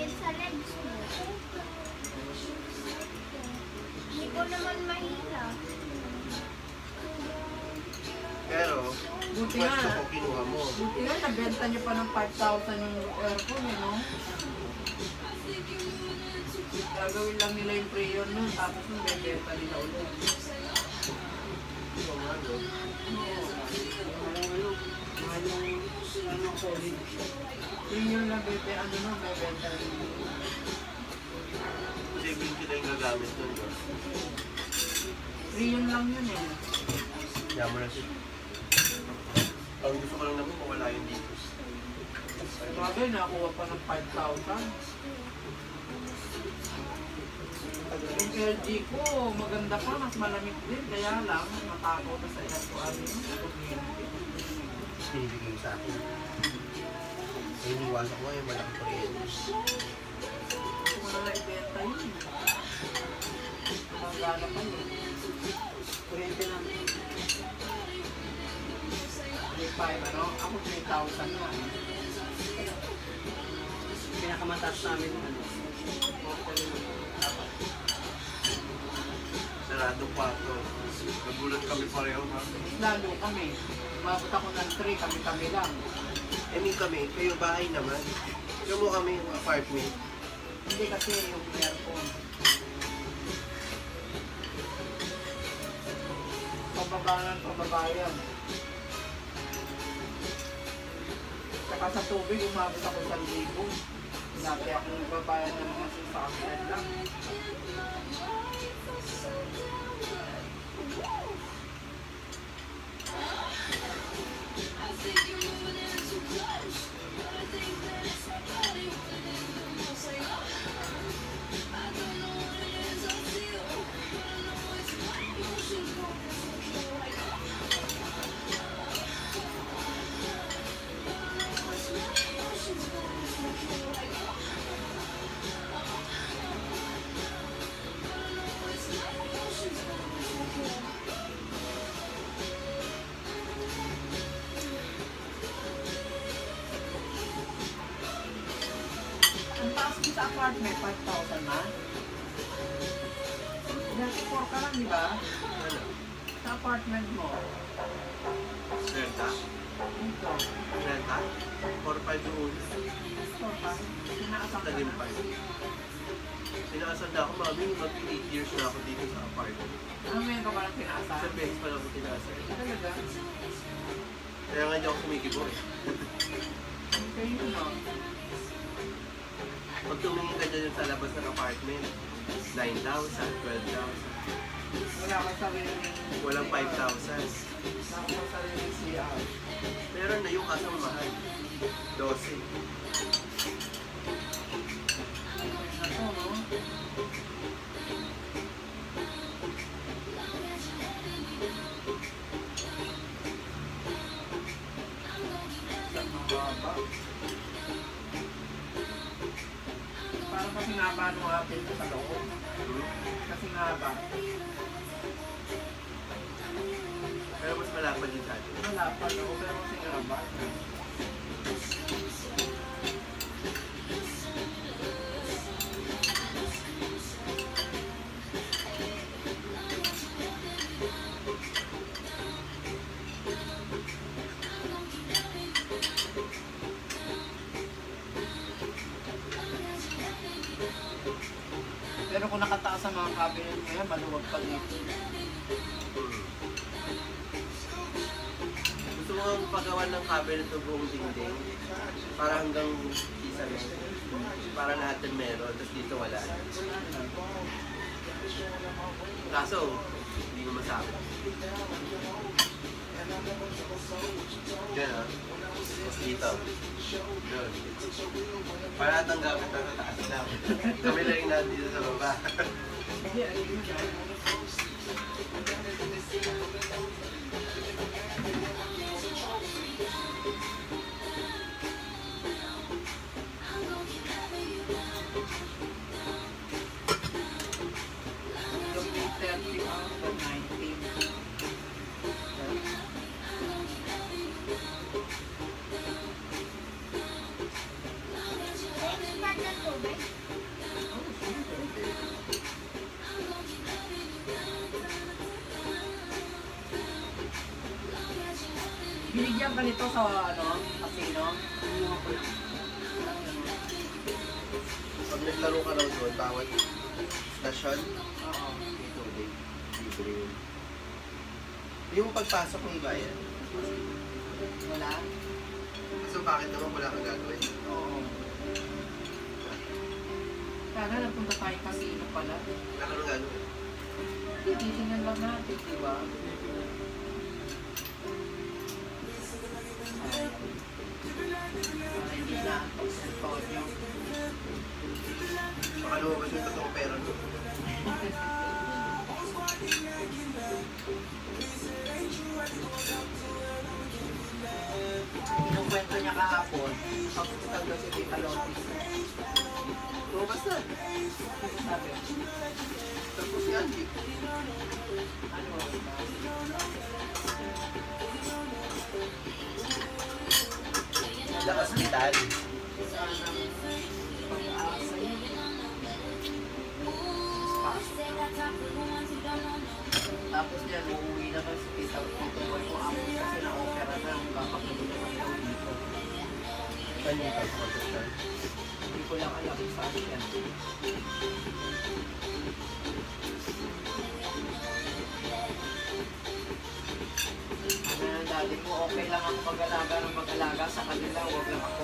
sakit sa legs mo. Hindi ko naman mahila. Pero, Buti pwesto nga. ko kinuha mo. Buti nga, nabenta niyo pa ng 5,000 yung aircon, eh, no? Gagawin lang nila yung prayer nun, tapos nung bebenta nila ulit. Oo nga, no? Mahal yung ano, solid. Yun yung nabibenta, ano no, bebenta nila. Saving kita yung gagamit nun, no? Rayon lang yun, eh. Yaman na siya. Ang gusto ko lang naman mawala yun dito. Bagay, nakakuha pa ng 5,000. Yung LG ko, maganda pa, mas malamig din. Kaya lang, natakot na sa aircon. Binibigay sa akin. Ay, iniwasan ko nga yung malaking kuryente. Kung wala na ibenta yun. Magana pa yun. Kuryente na. 3,500, ano? Ako 3,000 na. Pinakamataas namin ano. Saradong kwarto. Nagulat kami pareho, ha? Lalo kami. Umabot ako ng 3, kami-kami lang. I mean kami, kayo bahay naman. Yung mo kami, yung apartment. Hindi kasi yung aircon. Pababa yan. Saka sa tubig, umabot ako sa 1,000. Dati ako nagbabayan ng mga sasakyan lang. Ang taas mo sa apartment, 5,000 na? Dati 4 ka lang, di ba? Ano? Sa apartment mo. Renta? Ito. Renta? 4-5 yung ulo. 4 ka. Sinakasang ka Naging na. 5. Pinakasal na ako, mami, mag-8 years na ako dito sa apartment. Ano meron ka ba ng Sa pinakasal? base pa lang ako pinakasal. Talaga? Kaya nga hindi ako sumikibo eh. Kayo yun, no? Pag tumingin ka dyan sa labas ng apartment, 9,000, 12,000. Wala kang sarili. Walang 5,000. Wala kang sarili CR. Meron na yung kasang mahal. 12. Ako, no? Parang kasi nga ba nung atin sa loob? Kasi nga ba? Pero mas malapad din sa atin. Wala pa loob, pero kasi nga ba? Pero kung nakataas sa mga cabinet ngayon, maluwag pa dito. Gusto mo nga pagawa ng cabinet ng buong dingding para hanggang isa lang. Para natin meron, tapos dito wala. Kaso, hindi ko masabi. Yan ah. Tapos dito. Doon. Para tanggapin na sa taas lang. Kami lang yung nandito sa baba. Hindi, ayun yun. Yung 8:30 out of 19. Next pa na to. ba? Binigyan ka nito sa ano, casino. Kumuha ko lang. Pag naglaro ka raw doon, bawat stasyon, Oo. ito, libre yun. Yung pagpasok ng iba yan. Wala? So bakit naman wala kang gagawin? Oo. Sana nagpunta tayo casino pala. Wala kang gagawin. Titingnan lang natin, di ba? Para hindi na Antonio. Baka lumabas yung totoong pera mo. Kinukwento niya kahapon, pagpunta daw si Tita Lotis. Lumabas na. Sabi, Tapos si Angie. ano, Sa hospital. sana pag-aasa yun. Tapos niya, uuwi na kasi Tita Boy ko ako kasi na-opera na ang kapag-uwi naman daw dito. Saan yung pagpapasok? Hindi ko lang alam saan siya. Ano, daddy ko, okay lang ako mag-alaga ng mag-alaga sa kanila, huwag lang ako